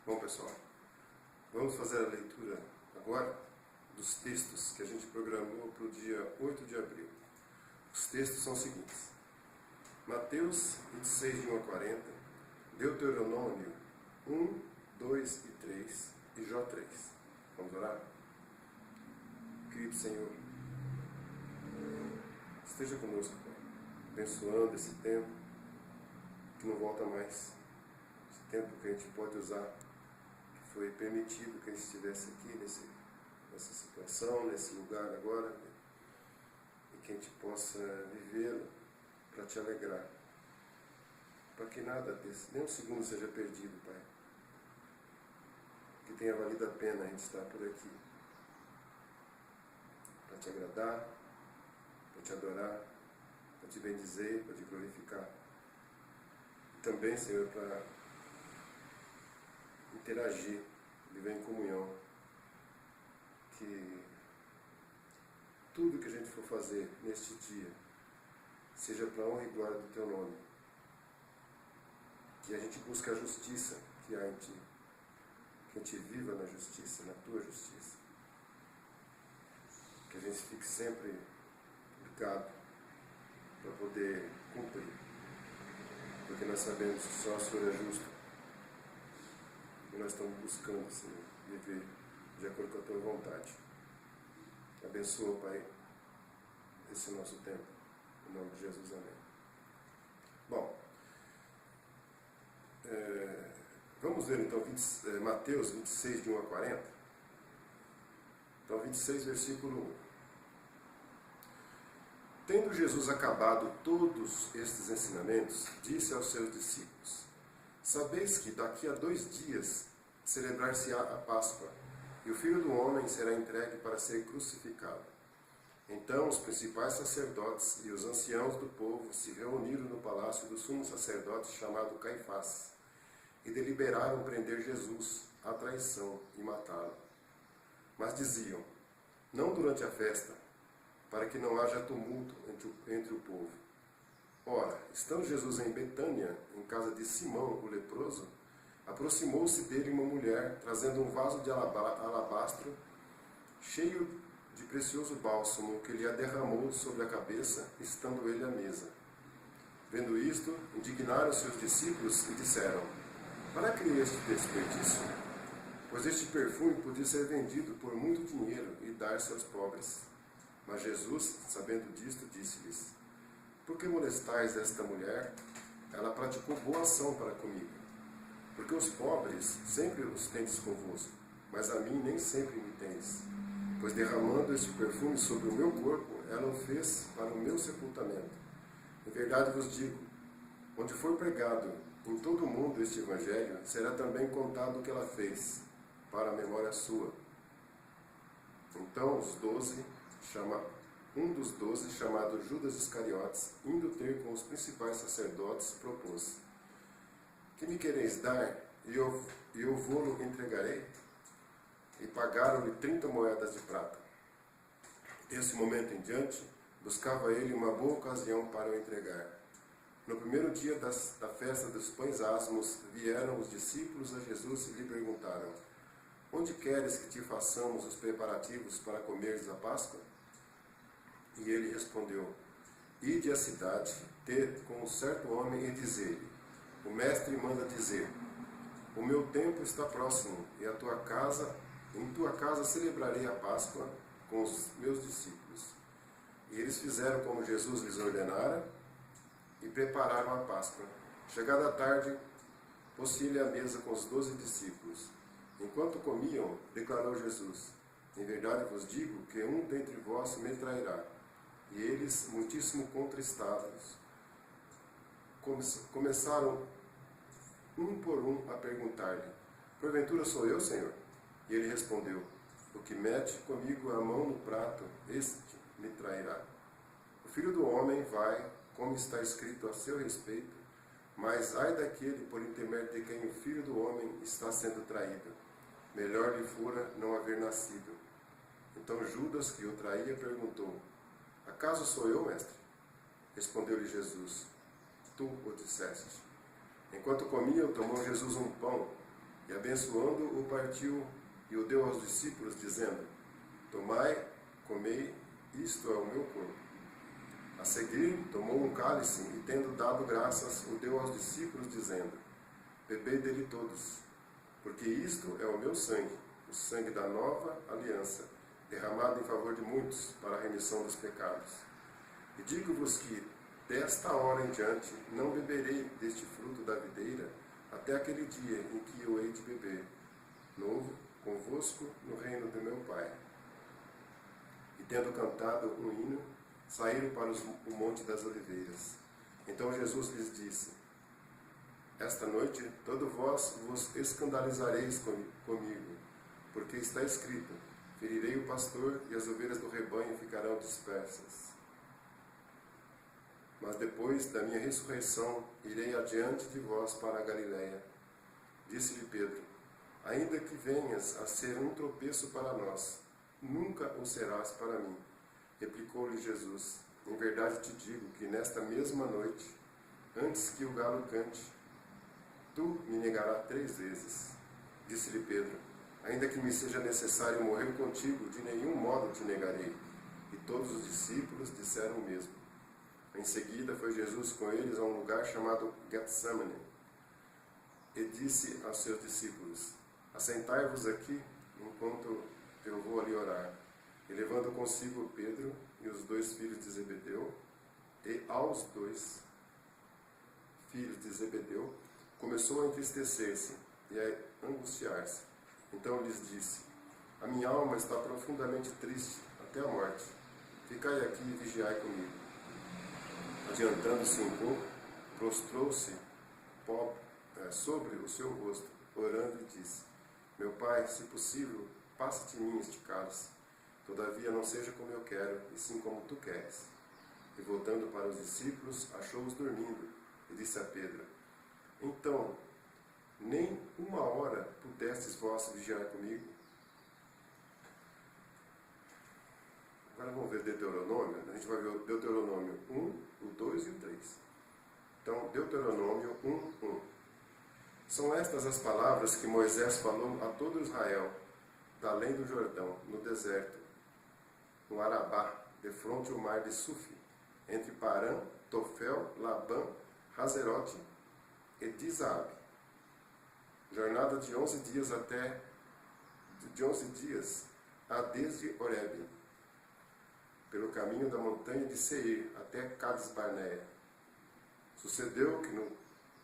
Bom, pessoal, vamos fazer a leitura agora dos textos que a gente programou para o dia 8 de abril. Os textos são os seguintes: Mateus 26, de 1 a 40, Deuteronômio 1, 2 e 3 e Jó 3. Vamos orar? Querido Senhor, esteja conosco, Pai, abençoando esse tempo que não volta mais, esse tempo que a gente pode usar, que foi permitido que a gente estivesse aqui nessa situação, nesse lugar agora, e que a gente possa vivê-lo para te alegrar, para que nada desse, nem um segundo seja perdido, Pai, que tenha valido a pena a gente estar por aqui, para te agradar, para te adorar, para te bendizer, para te glorificar. E também, Senhor, para interagir, viver em comunhão. Que tudo que a gente for fazer neste dia seja para a honra e glória do Teu nome. Que a gente busque a justiça que há em Ti. Que a gente viva na justiça, na Tua justiça. Que a gente fique sempre ligado para poder cumprir. Porque nós sabemos que só o Senhor é justo. E nós estamos buscando, Senhor, viver de acordo com a Tua vontade. Abençoa, Pai, esse nosso tempo. Em nome de Jesus, amém. Bom, vamos ver então Mateus 26, de 1 a 40. Então, 26, versículo 1. Tendo Jesus acabado todos estes ensinamentos, disse aos seus discípulos: Sabeis que daqui a 2 dias celebrar-se-á a Páscoa, e o Filho do Homem será entregue para ser crucificado. Então os principais sacerdotes e os anciãos do povo se reuniram no palácio do sumo sacerdote chamado Caifás, e deliberaram prender Jesus à traição e matá-lo. Mas diziam: não durante a festa, para que não haja tumulto entre o povo. Ora, estando Jesus em Betânia, em casa de Simão, o leproso, aproximou-se dele uma mulher, trazendo um vaso de alabastro, cheio de precioso bálsamo, que lhe a derramou sobre a cabeça, estando ele à mesa. Vendo isto, indignaram-se os discípulos e disseram: para que este desperdício? Pois este perfume podia ser vendido por muito dinheiro e dar-se aos pobres. Mas Jesus, sabendo disto, disse-lhes: por que molestais esta mulher? Ela praticou boa ação para comigo. Porque os pobres sempre os tendes convosco, mas a mim nem sempre me tendes. Pois derramando este perfume sobre o meu corpo, ela o fez para o meu sepultamento. Em verdade vos digo, onde for pregado em todo o mundo este evangelho, será também contado o que ela fez, para a memória sua. Então um dos 12, chamado Judas Iscariotes, indo ter com os principais sacerdotes, propôs: que me quereis dar, e eu vou-lo entregarei? E pagaram-lhe 30 moedas de prata. Desse momento em diante, buscava ele uma boa ocasião para o entregar. No primeiro dia da festa dos pães asmos, vieram os discípulos a Jesus e lhe perguntaram: onde queres que te façamos os preparativos para comeres a Páscoa? E ele respondeu: ide à cidade, com um certo homem, e diz-lhe: o mestre manda dizer: o meu tempo está próximo, e em tua casa celebrarei a Páscoa com os meus discípulos. E eles fizeram como Jesus lhes ordenara, e prepararam a Páscoa. Chegada a tarde, pôs-se ele à mesa com os 12 discípulos. Enquanto comiam, declarou Jesus: em verdade vos digo que um dentre vós me trairá. E eles, muitíssimo contristados, começaram um por um a perguntar-lhe: porventura sou eu, Senhor? E ele respondeu: o que mete comigo a mão no prato, este me trairá. O Filho do Homem vai, como está escrito a seu respeito, mas ai daquele por intermédio de quem o Filho do Homem está sendo traído. Melhor lhe fora não haver nascido. Então Judas, que o traía, perguntou: acaso sou eu, mestre? Respondeu-lhe Jesus: tu o disseste. Enquanto comiam, tomou Jesus um pão, E abençoando, o partiu e o deu aos discípulos, dizendo: Tomai, comei, isto é o meu corpo. A seguir, tomou um cálice e, tendo dado graças, o deu aos discípulos, dizendo: Bebei dele todos, porque isto é o meu sangue, o sangue da nova aliança, derramado em favor de muitos para a remissão dos pecados. E digo-vos que, desta hora em diante, não beberei deste fruto da videira, até aquele dia em que eu hei de beber, novo, convosco, no reino de meu Pai. E tendo cantado um hino, saíram para o Monte das Oliveiras. Então Jesus lhes disse: Esta noite todos vós vos escandalizareis comigo, porque está escrito: Ferirei o pastor e as ovelhas do rebanho ficarão dispersas. Mas depois da minha ressurreição, irei adiante de vós para a Galiléia. Disse-lhe Pedro: Ainda que venhas a ser um tropeço para nós, nunca o serás para mim. Replicou-lhe Jesus: Em verdade te digo que nesta mesma noite, antes que o galo cante, tu me negarás 3 vezes. Disse-lhe Pedro: Ainda que me seja necessário morrer contigo, de nenhum modo te negarei. E todos os discípulos disseram o mesmo. Em seguida foi Jesus com eles a um lugar chamado Getsemane, e disse aos seus discípulos: Assentai-vos aqui, enquanto eu vou ali orar. E levando consigo Pedro e os 2 filhos de Zebedeu, e aos 2 filhos de Zebedeu, começou a entristecer-se e a angustiar-se. Então lhes disse: A minha alma está profundamente triste até a morte. Ficai aqui e vigiai comigo. Adiantando-se um pouco, prostrou-se sobre o seu rosto, orando e disse: Meu Pai, se possível, passa de mim este cálice. Todavia não seja como eu quero, e sim como tu queres. E voltando para os discípulos, achou-os dormindo, e disse a Pedro: Então, nem uma hora pudestes vós vigiar comigo? Agora vamos ver Deuteronômio. A gente vai ver o Deuteronômio 1, o 2 e o 3. Então, Deuteronômio 1, 1. São estas as palavras que Moisés falou a todo Israel, da além do Jordão, no deserto, no Arabá, defronte ao mar de Sufi, entre Parã, Tofel, Labã, Hazerote e Dizabe. Jornada de 11 dias a desde Horebe, pelo caminho da montanha de Seir até Cades Barneia. Sucedeu que no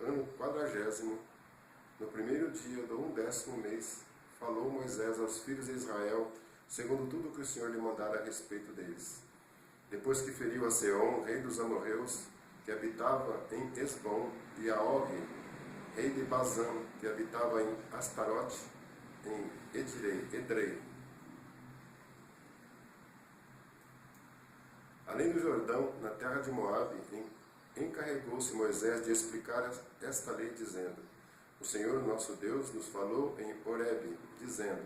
ano 40º, no primeiro dia do 11º mês, falou Moisés aos filhos de Israel, segundo tudo que o Senhor lhe mandara a respeito deles. Depois que feriu a Seom, rei dos amorreus, que habitava em Esbom, e a Og, rei de Bazã, que habitava em Astarote, em Edrei. Além do Jordão, na terra de Moabe, encarregou-se Moisés de explicar esta lei, dizendo: O Senhor nosso Deus nos falou em Horebe, dizendo: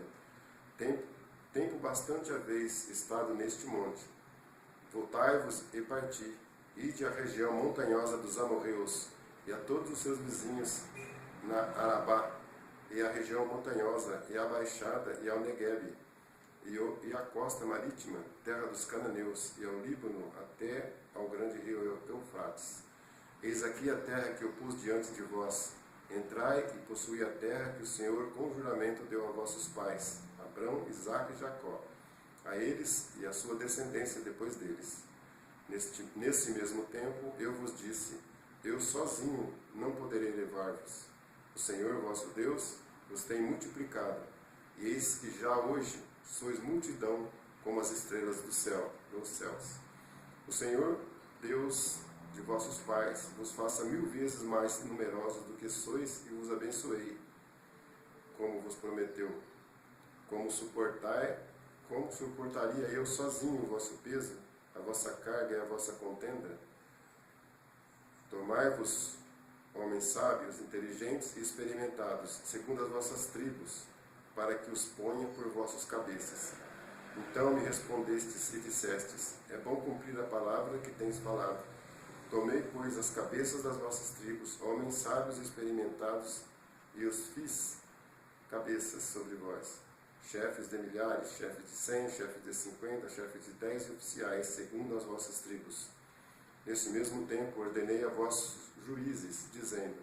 Tempo bastante haveis estado neste monte. Voltai-vos e parti, ide à região montanhosa dos amorreus, e a todos os seus vizinhos na Arabá, e à região montanhosa, e à baixada, e ao Neguebe, e à costa marítima, terra dos cananeus, e ao Líbano, até ao grande rio Eufrates. Eis aqui a terra que eu pus diante de vós. Entrai e possuí a terra que o Senhor com juramento deu a vossos pais, Abrão, Isaque e Jacó, a eles e a sua descendência depois deles. Nesse mesmo tempo eu vos disse: Eu sozinho não poderei levar-vos. O Senhor vosso Deus vos tem multiplicado, e eis que já hoje sois multidão como as estrelas dos céus. O Senhor, Deus de vossos pais, vos faça 1000 vezes mais numerosos do que sois, e vos abençoei, como vos prometeu. Como suportaria eu sozinho o vosso peso, a vossa carga e a vossa contenda? Tomai-vos, homens sábios, inteligentes e experimentados, segundo as vossas tribos, para que os ponha por vossas cabeças. Então me respondestes e dissestes: É bom cumprir a palavra que tens falado. Tomei, pois, as cabeças das vossas tribos, homens sábios e experimentados, e os fiz cabeças sobre vós, chefes de milhares, chefes de 100, chefes de 50, chefes de 10 e oficiais, segundo as vossas tribos. Nesse mesmo tempo ordenei a vossos juízes, dizendo: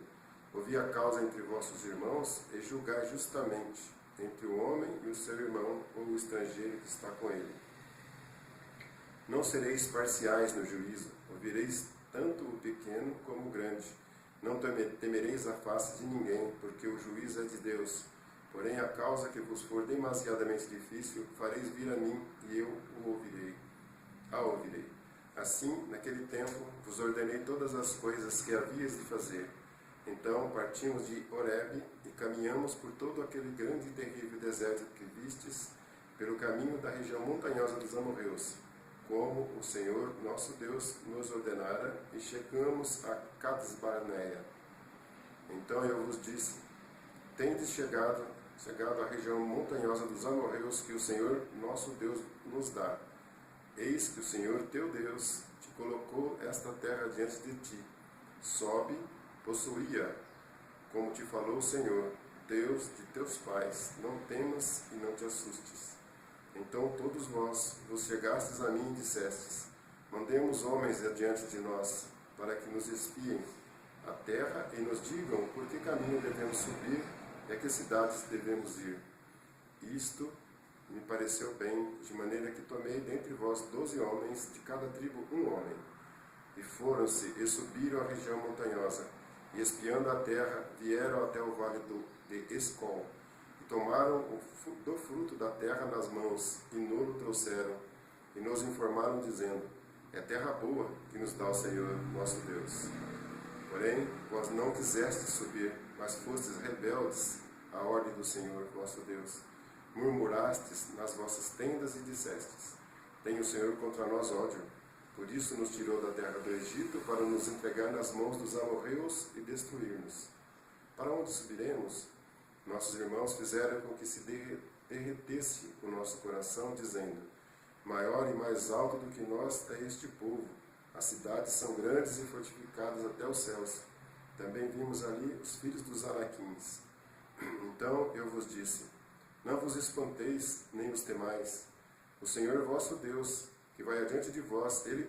ouvi a causa entre vossos irmãos e julgai justamente entre o homem e o seu irmão ou o estrangeiro que está com ele. Não sereis parciais no juízo, ouvireis tanto o pequeno como o grande. Não temereis a face de ninguém, porque o juízo é de Deus. Porém, a causa que vos for demasiadamente difícil, fareis vir a mim, e eu a ouvirei. Assim, naquele tempo, vos ordenei todas as coisas que havíeis de fazer. Então, partimos de Horebe e caminhamos por todo aquele grande e terrível deserto que vistes, pelo caminho da região montanhosa dos amorreus, como o Senhor, nosso Deus, nos ordenara, e chegamos a Cades-Barneia. Então eu vos disse: tendes chegado à região montanhosa dos amorreus que o Senhor, nosso Deus, nos dá. Eis que o Senhor, teu Deus, te colocou esta terra diante de ti. Sobe, possuía, como te falou o Senhor, Deus de teus pais. Não temas e não te assustes. Então todos vós vos chegastes a mim e dissestes: mandemos homens adiante de nós, para que nos espiem a terra e nos digam por que caminho devemos subir e a que cidades devemos ir. Isto me pareceu bem, de maneira que tomei dentre vós 12 homens, de cada tribo um homem. E foram-se e subiram a região montanhosa, e espiando a terra, vieram até o vale de Escol, e tomaram do fruto da terra nas mãos, e nolo trouxeram, e nos informaram, dizendo: é terra boa que nos dá o Senhor nosso Deus. Porém, vós não quisestes subir, mas fostes rebeldes à ordem do Senhor vosso Deus. Murmurastes nas vossas tendas e dissestes: tem o Senhor contra nós ódio. Por isso nos tirou da terra do Egito, para nos entregar nas mãos dos amorreus e destruir-nos. Para onde subiremos? Nossos irmãos fizeram com que se derretesse o nosso coração, dizendo: maior e mais alto do que nós é este povo. As cidades são grandes e fortificadas até os céus. Também vimos ali os filhos dos Anaquins. Então eu vos disse: não vos espanteis, nem os temais. O Senhor vosso Deus, que vai adiante de vós, ele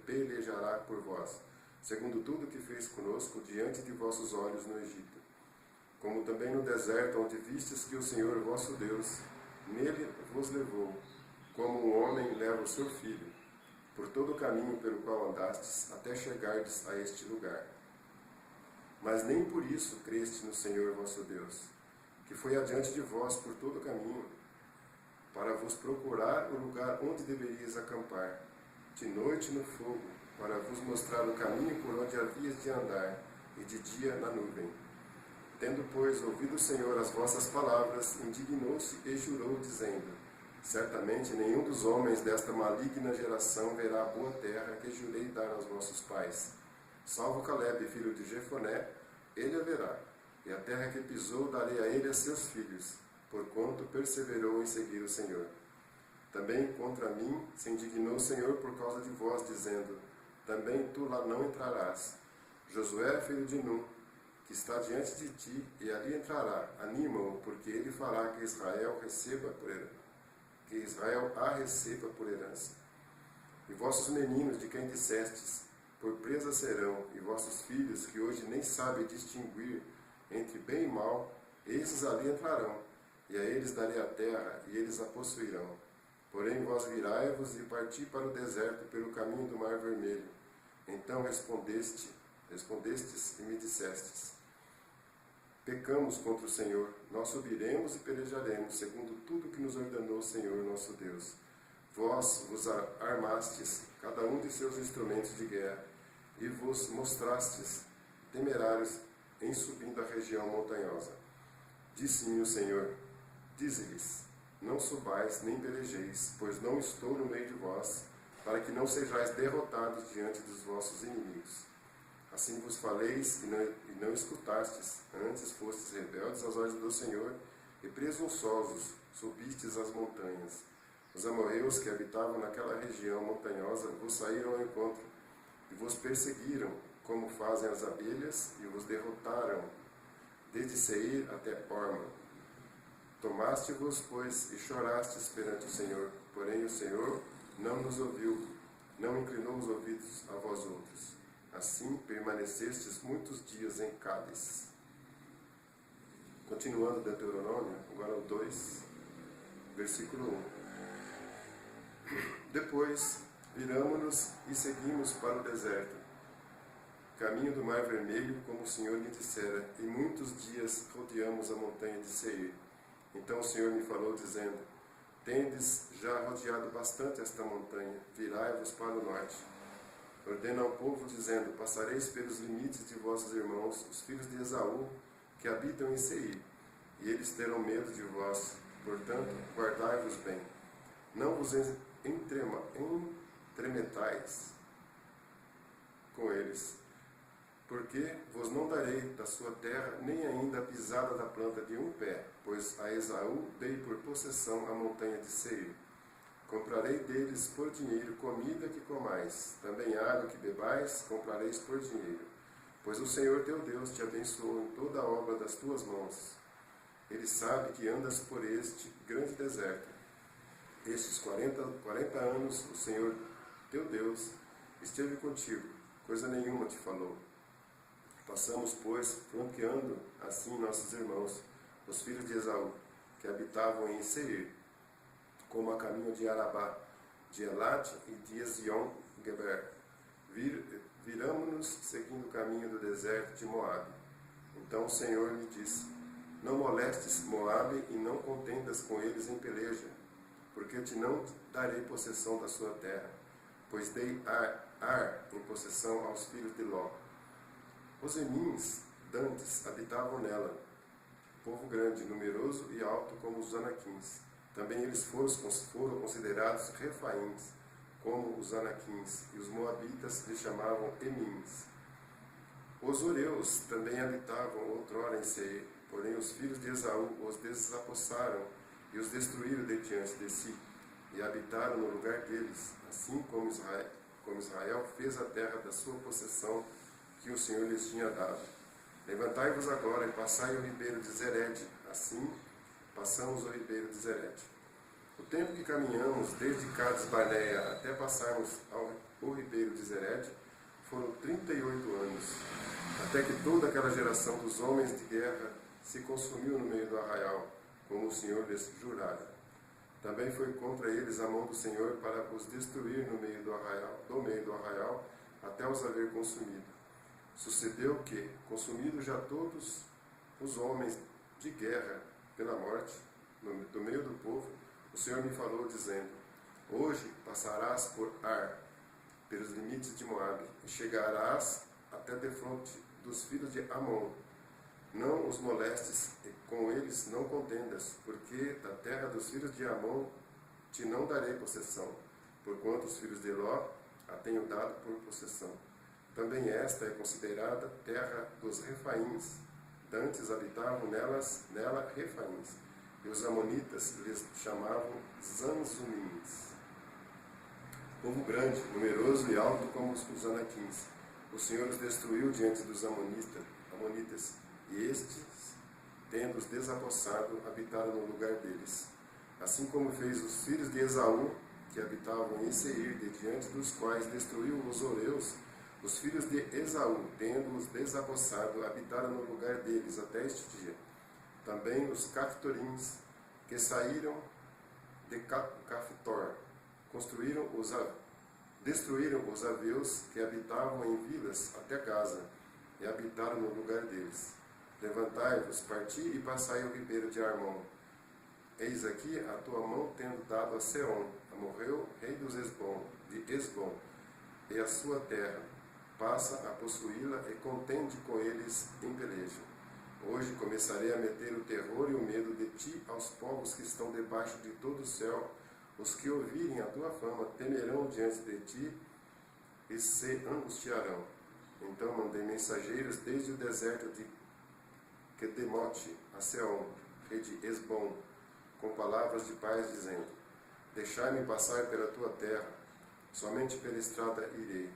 pelejará por vós, segundo tudo que fez conosco diante de vossos olhos no Egito. Como também no deserto, onde vistes que o Senhor vosso Deus nele vos levou, como um homem leva o seu filho, por todo o caminho pelo qual andastes, até chegardes a este lugar. Mas nem por isso creste no Senhor vosso Deus, que foi adiante de vós por todo o caminho, para vos procurar o lugar onde deveríeis acampar, de noite no fogo, para vos mostrar o caminho por onde havíeis de andar, e de dia na nuvem. Tendo, pois, ouvido o Senhor as vossas palavras, indignou-se e jurou, dizendo: certamente nenhum dos homens desta maligna geração verá a boa terra que jurei dar aos vossos pais. Salvo Calebe, filho de Jefoné, ele a verá, e a terra que pisou darei a ele e a seus filhos, porquanto perseverou em seguir o Senhor. Também contra mim se indignou o Senhor por causa de vós, dizendo: também tu lá não entrarás. Josué, filho de Nun, que está diante de ti, e ali entrará, anima-o, porque ele fará que Israel a receba por herança. E vossos meninos, de quem dissestes: por presa serão, e vossos filhos, que hoje nem sabem distinguir entre bem e mal, esses ali entrarão, e a eles darei a terra, e eles a possuirão. Porém vós virai-vos e parti para o deserto pelo caminho do Mar Vermelho. Então respondestes e me dissestes: pecamos contra o Senhor, nós subiremos e pelejaremos, segundo tudo que nos ordenou o Senhor nosso Deus. Vós vos armastes, cada um de seus instrumentos de guerra, e vos mostrastes temerários em subindo a região montanhosa. Disse-me o Senhor: dize-lhes: não subais nem pelejeis, pois não estou no meio de vós, para que não sejais derrotados diante dos vossos inimigos. Assim vos faleis e não escutastes, antes fostes rebeldes às ordens do Senhor, e presunçosos subistes as montanhas. Os amorreus que habitavam naquela região montanhosa vos saíram ao encontro, e vos perseguiram, como fazem as abelhas, e vos derrotaram, desde Seir até Orma. Clamaste-vos, pois, e chorastes perante o Senhor. Porém o Senhor não nos ouviu, não inclinou os ouvidos a vós outros. Assim permanecestes muitos dias em Cádiz. Continuando Deuteronômio, agora o 2, versículo 1. Depois viramo-nos e seguimos para o deserto, caminho do Mar Vermelho, como o Senhor me dissera, e muitos dias rodeamos a montanha de Seir. Então o Senhor me falou, dizendo: tendes já rodeado bastante esta montanha, virai-vos para o norte. Ordena ao povo, dizendo: passareis pelos limites de vossos irmãos, os filhos de Esaú, que habitam em Seir, e eles terão medo de vós. Portanto, guardai-vos bem. Não vos entremetais com eles, porque vos não darei da sua terra, nem ainda a pisada da planta de um pé, pois a Esaú dei por possessão a montanha de Seir. Comprarei deles por dinheiro comida que comais, também água que bebais, comprareis por dinheiro. Pois o Senhor teu Deus te abençoou em toda a obra das tuas mãos. Ele sabe que andas por este grande deserto. Estes 40 anos o Senhor teu Deus esteve contigo, coisa nenhuma te falou. Passamos, pois, flanqueando assim nossos irmãos, os filhos de Esaú, que habitavam em Seir, como a caminho de Arabá, de Elat e de Ezion-Geber. Viramo-nos seguindo o caminho do deserto de Moabe. Então o Senhor me disse: não molestes Moabe e não contendas com eles em peleja, porque te não darei possessão da sua terra, pois dei Ar em possessão aos filhos de Ló. Os emins dantes habitavam nela, povo grande, numeroso e alto como os anaquins. Também eles foram considerados refaíns, como os anaquins, e os moabitas lhes chamavam emins. Os ureus também habitavam outrora em Seir, porém os filhos de Esaú os desapossaram e os destruíram de diante de si, e habitaram no lugar deles, assim como Israel fez a terra da sua possessão, que o Senhor lhes tinha dado. Levantai-vos agora e passai o ribeiro de Zered. Assim passamos o ribeiro de Zered. O tempo que caminhamos desde Cades Barneia até passarmos ao ribeiro de Zered foram 38 anos, até que toda aquela geração dos homens de guerra se consumiu no meio do arraial, como o Senhor lhes jurara. Também foi contra eles a mão do Senhor para os destruir do meio do arraial, até os haver consumido. Sucedeu que, consumidos já todos os homens de guerra pela morte, do meio do povo, o Senhor me falou, dizendo: hoje passarás por Ar, pelos limites de Moabe, e chegarás até defronte dos filhos de Amon. Não os molestes, e com eles não contendas, porque da terra dos filhos de Amon te não darei possessão, porquanto os filhos de Ló a tenho dado por possessão. Também esta é considerada terra dos refaíns. Dantes habitavam nela refaíns, e os amonitas lhes chamavam zanzumins. Povo grande, numeroso e alto como os anaquins. O Senhor os destruiu diante dos amonitas, e estes, tendo-os desapossado, habitaram no lugar deles. Assim como fez os filhos de Esaú, que habitavam em Seir, de diante dos quais destruiu os horeus. Os filhos de Esaú, tendo-os desapossado, habitaram no lugar deles até este dia. Também os Caftorins, que saíram de Caftor, destruíram os aveus que habitavam em vilas até Gaza, e habitaram no lugar deles. Levantai-vos, parti e passai o ribeiro de Armon. Eis aqui a tua mão tendo dado a Seom, Amorreu, rei de Esbom, e a sua terra. Passa a possuí-la e contende com eles em peleja. Hoje começarei a meter o terror e o medo de ti aos povos que estão debaixo de todo o céu. Os que ouvirem a tua fama temerão diante de ti e se angustiarão. Então mandei mensageiros desde o deserto de Quedemote a Seom, rei de Esbom, com palavras de paz, dizendo: deixai-me passar pela tua terra, somente pela estrada irei.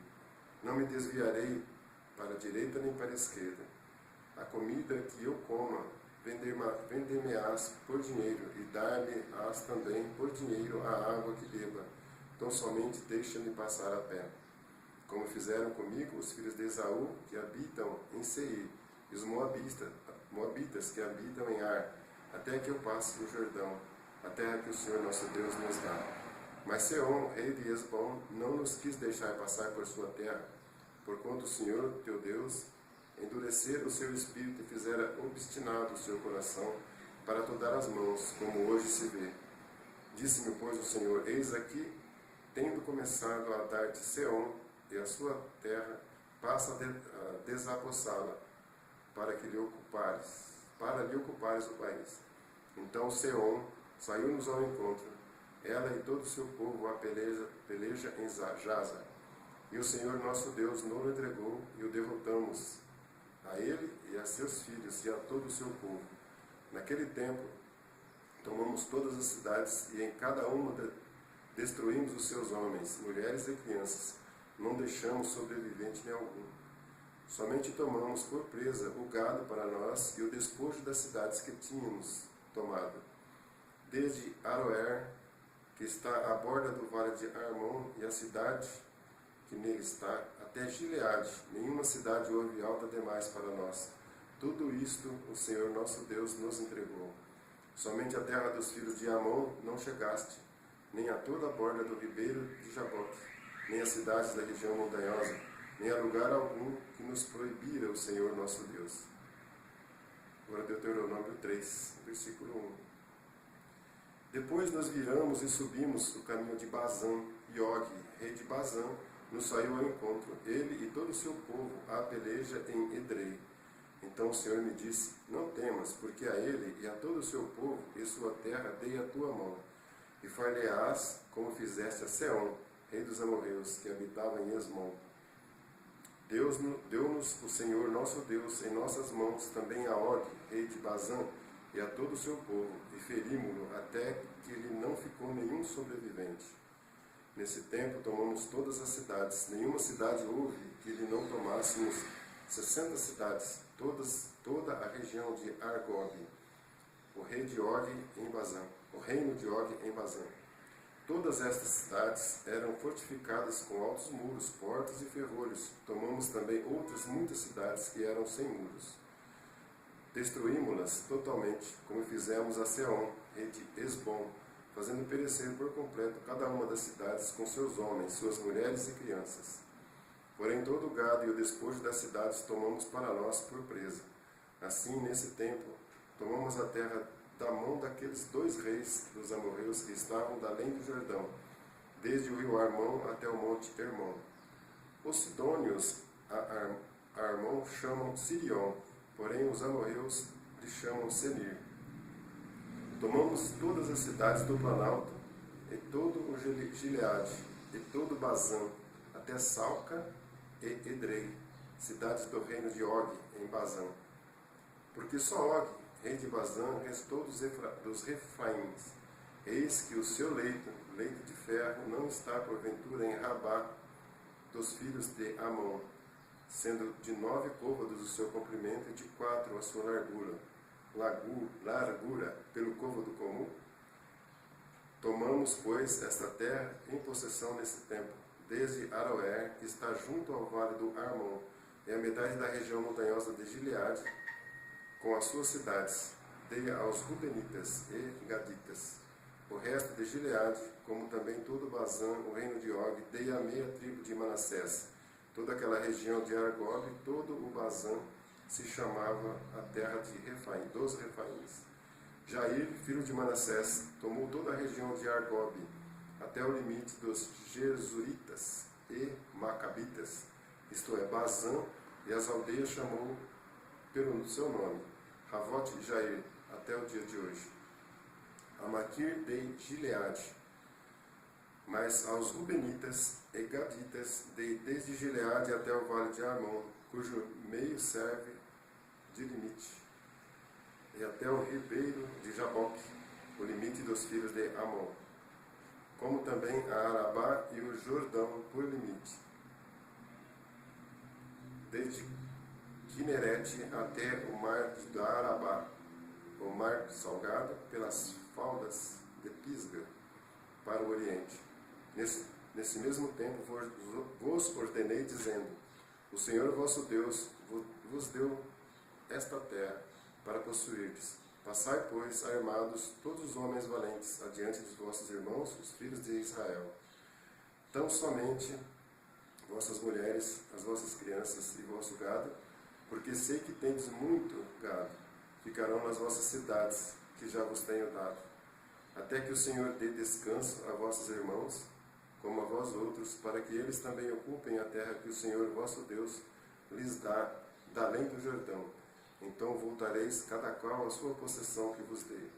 Não me desviarei para a direita nem para a esquerda. A comida que eu coma vender-me-ás por dinheiro, e dar-me-ás também por dinheiro a água que beba. Então somente deixa-me passar a pé. Como fizeram comigo os filhos de Esaú, que habitam em Seir, e os moabitas que habitam em Ar, até que eu passe o Jordão, a terra que o Senhor nosso Deus nos dá. Mas Seom, rei de Hesbom, não nos quis deixar passar por sua terra, porquanto o Senhor, teu Deus, endurecer o seu espírito e fizera obstinado o seu coração para te dar as mãos, como hoje se vê. Disse-me, pois, o Senhor: eis aqui, tendo começado a dar-te Seom e a sua terra, passa a desapossá-la, para lhe ocupares o país. Então Seom saiu-nos ao encontro, ela e todo o seu povo a peleja em Jaza. E o Senhor nosso Deus nos entregou, e o derrotamos, a ele e a seus filhos, e a todo o seu povo. Naquele tempo, tomamos todas as cidades, e em cada uma destruímos os seus homens, mulheres e crianças. Não deixamos sobrevivente nenhum. Somente tomamos por presa o gado para nós e o despojo das cidades que tínhamos tomado. Desde Aroer, que está à borda do vale de Armon, e a cidade que nele está, até Gileade, nenhuma cidade houve alta demais para nós. Tudo isto o Senhor nosso Deus nos entregou. Somente a terra dos filhos de Amon não chegaste, nem a toda a borda do ribeiro de Jaboque, nem as cidades da região montanhosa, nem a lugar algum que nos proibira o Senhor nosso Deus. Agora Deuteronômio 3, versículo 1. Depois nos viramos e subimos o caminho de Bazã, e Og, rei de Bazã, nos saiu ao encontro, ele e todo o seu povo, à peleja em Edrei. Então o Senhor me disse: não temas, porque a ele e a todo o seu povo e sua terra dei a tua mão, e far-lhe-ás como fizeste a Seom, rei dos amorreus, que habitava em Esmon. Deu-nos o Senhor nosso Deus em nossas mãos também a Og, rei de Bazã, e a todo o seu povo, e ferimos-lo até que lhe não ficou nenhum sobrevivente. Nesse tempo tomamos todas as cidades, nenhuma cidade houve que lhe não tomássemos 60 cidades, toda a região de Argob, o reino de Og em Bazã. Todas estas cidades eram fortificadas com altos muros, portas e ferrolhos. Tomamos também outras muitas cidades que eram sem muros. Destruímos-las totalmente, como fizemos a Seom, rei de Hesbom, fazendo perecer por completo cada uma das cidades com seus homens, suas mulheres e crianças. Porém todo o gado e o despojo das cidades tomamos para nós por presa. Assim, nesse tempo, tomamos a terra da mão daqueles 2 reis dos amorreus que estavam da além do Jordão, desde o rio Armon até o monte Hermon. Os sidônios a Armon chamam Sirion, porém os amorreus lhe chamam Senir. Tomamos todas as cidades do Planalto, e todo o Gileade, e todo Bazã, até Salca e Edrei, cidades do reino de Og, em Bazã. Porque só Og, rei de Bazã, restou dos Refraíns. Eis que o seu leito de ferro, não está porventura em Rabá dos filhos de Amon, sendo de 9 côvados o seu comprimento e de 4 a sua largura pelo côvado comum? Tomamos, pois, esta terra em possessão nesse tempo, desde Aroer, que está junto ao vale do Armon, e a metade da região montanhosa de Gileade, com as suas cidades, dei aos Rubenitas e Gaditas. O resto de Gileade, como também todo Bazã, o reino de Og, dei a meia tribo de Manassés. Toda aquela região de Argob, todo o Bazã, se chamava a terra de Refaim, dos Refaíns. Jair, filho de Manassés, tomou toda a região de Argob, até o limite dos Gesuritas e Macabitas, isto é, Bazã, e as aldeias chamou pelo seu nome, Ravote Jair, até o dia de hoje. A Maquir de Gileade. Mas aos Rubenitas e Gaditas dei desde Gileade até o vale de Armon, cujo meio serve de limite, e até o ribeiro de Jaboque, o limite dos filhos de Amon, como também a Arabá e o Jordão por limite, desde Quinerete até o mar da Arabá, o mar salgado, pelas faldas de Pisga, para o oriente. Nesse mesmo tempo vos ordenei, dizendo: o Senhor vosso Deus vos deu esta terra para possuirdes. Passai, pois, armados todos os homens valentes adiante dos vossos irmãos, os filhos de Israel. Tão somente vossas mulheres, as vossas crianças e vosso gado, porque sei que tendes muito gado, ficarão nas vossas cidades, que já vos tenho dado, até que o Senhor dê descanso a vossos irmãos, como a vós outros, para que eles também ocupem a terra que o Senhor vosso Deus lhes dá, da além do Jordão. Então voltareis cada qual à sua possessão que vos dei.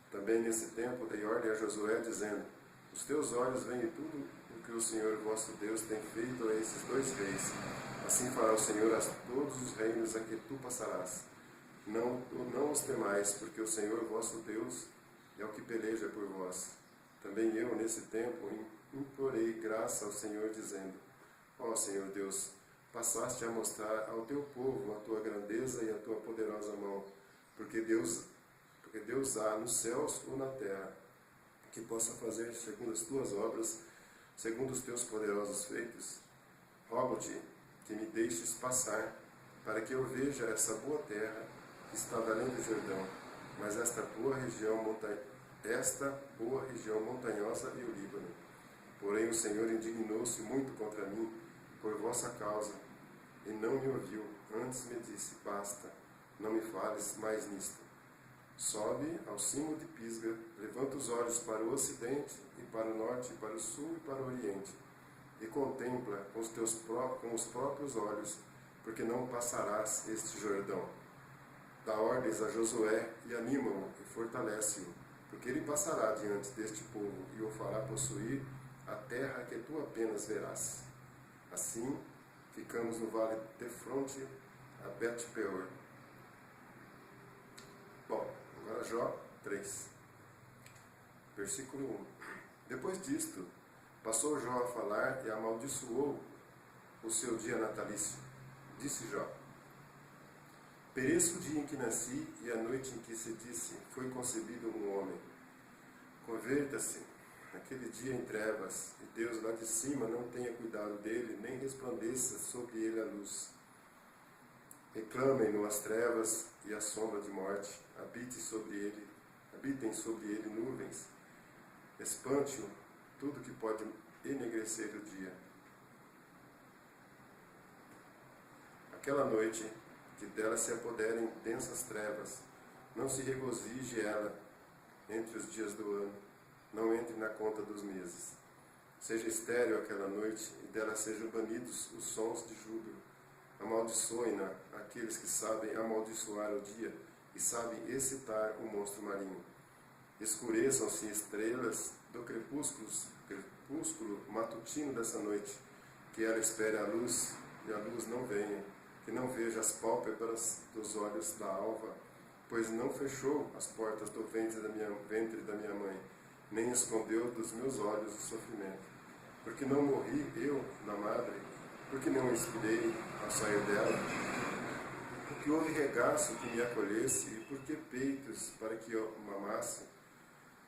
Também nesse tempo dei ordem a Josué, dizendo: os teus olhos veem tudo o que o Senhor vosso Deus tem feito a esses 2 reis. Assim fará o Senhor a todos os reinos a que tu passarás. Não os temais, porque o Senhor vosso Deus é o que peleja por vós. Também eu, nesse tempo, implorei graça ao Senhor, dizendo: ó Senhor Deus, passaste a mostrar ao teu povo a tua grandeza e a tua poderosa mão, porque Deus há nos céus ou na terra, que possa fazer segundo as tuas obras, segundo os teus poderosos feitos. Rogo-te que me deixes passar, para que eu veja essa boa terra que está além do Jordão, mas esta boa região montanhosa e o Líbano. Porém o Senhor indignou-se muito contra mim por vossa causa, e não me ouviu. Antes me disse: basta, não me fales mais nisto. Sobe ao cimo de Pisga, levanta os olhos para o ocidente, e para o norte, e para o sul, e para o oriente, e contempla com os próprios olhos, porque não passarás este Jordão. Dá ordens a Josué, e anima-o, e fortalece-o, porque ele passará diante deste povo, e o fará possuir a terra que tu apenas verás. Assim, ficamos no vale de fronte a Bet-peor. Bom, agora Jó 3, versículo 1. Depois disto, passou Jó a falar e amaldiçoou o seu dia natalício. Disse Jó: pereço o dia em que nasci e a noite em que se disse: foi concebido um homem. Converta-se naquele dia em trevas, e Deus lá de cima não tenha cuidado dele, nem resplandeça sobre ele a luz. Reclamem-no as trevas e a sombra de morte, habitem sobre ele nuvens, espante-o tudo que pode enegrecer o dia. Aquela noite, que dela se apoderem densas trevas, não se regozije ela entre os dias do ano, não entre na conta dos meses. Seja estéril aquela noite, e dela sejam banidos os sons de júbilo. Amaldiçoem-na aqueles que sabem amaldiçoar o dia e sabem excitar o monstro marinho. Escureçam-se estrelas do crepúsculo matutino dessa noite, que ela espere a luz, e a luz não venha, que não veja as pálpebras dos olhos da alva, pois não fechou as portas do ventre da minha mãe, nem escondeu dos meus olhos o sofrimento. Porque não morri eu na madre, porque não expirei ao sair dela, porque houve regaço que me acolhesse, e porque peitos para que eu mamasse,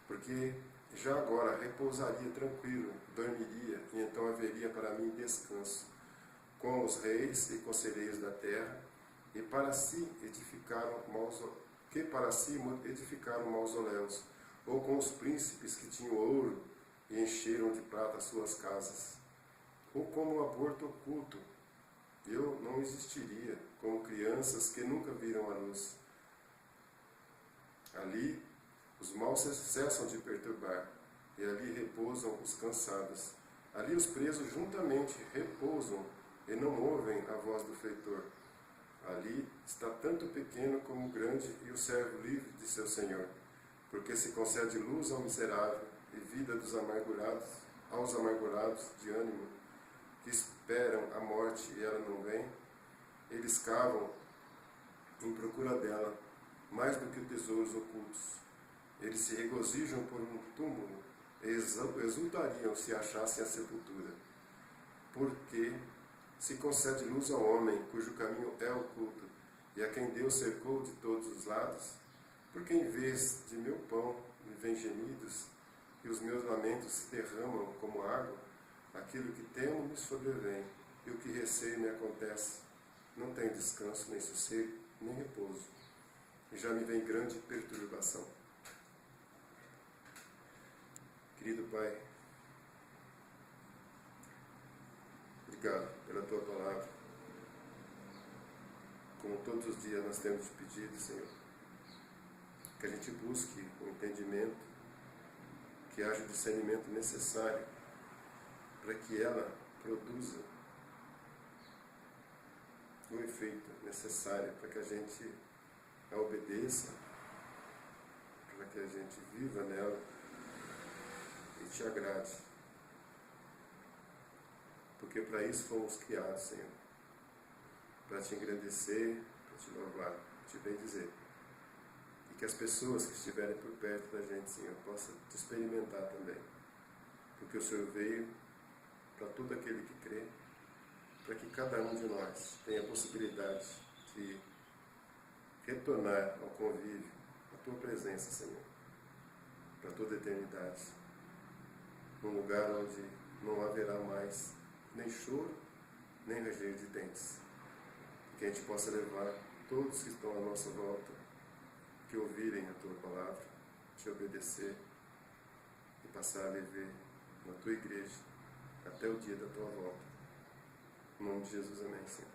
porque já agora repousaria tranquilo, dormiria, e então haveria para mim descanso, com os reis e conselheiros da terra, que para si edificaram mausoléus, ou com os príncipes que tinham ouro e encheram de prata as suas casas. Ou como o aborto oculto, eu não existiria, como crianças que nunca viram a luz. Ali os maus cessam de perturbar, e ali repousam os cansados. Ali os presos juntamente repousam, e não ouvem a voz do feitor. Ali está tanto o pequeno como o grande, e o servo livre de seu senhor, porque se concede luz ao miserável, e vida aos amargurados de ânimo, que esperam a morte e ela não vem. Eles cavam em procura dela, mais do que tesouros ocultos. Eles se regozijam por um túmulo, e exultariam se achassem a sepultura. Porque se concede luz ao homem, cujo caminho é oculto, e a quem Deus cercou de todos os lados, Porque em vez de meu pão me vêm gemidos, e os meus lamentos se derramam como água, aquilo que temo me sobrevém, e o que receio me acontece. Não tenho descanso, nem sossego, nem repouso, e já me vem grande perturbação. Querido Pai, obrigado pela Tua palavra. Como todos os dias nós temos te pedido, Senhor, que a gente busque o entendimento, que haja o discernimento necessário para que ela produza o efeito necessário para que a gente a obedeça, para que a gente viva nela e te agrade. Porque para isso fomos criados, Senhor, para te engrandecer, para te louvar, para te bendizer. E que as pessoas que estiverem por perto da gente, Senhor, possam te experimentar também. Porque o Senhor veio para todo aquele que crê, para que cada um de nós tenha a possibilidade de retornar ao convívio, à Tua presença, Senhor, para toda a eternidade. Num lugar onde não haverá mais nem choro, nem ranger de dentes. Que a gente possa levar todos que estão à nossa volta, que ouvirem a Tua palavra, te obedecer e passar a viver na Tua igreja até o dia da Tua volta. Em nome de Jesus, amém, Senhor.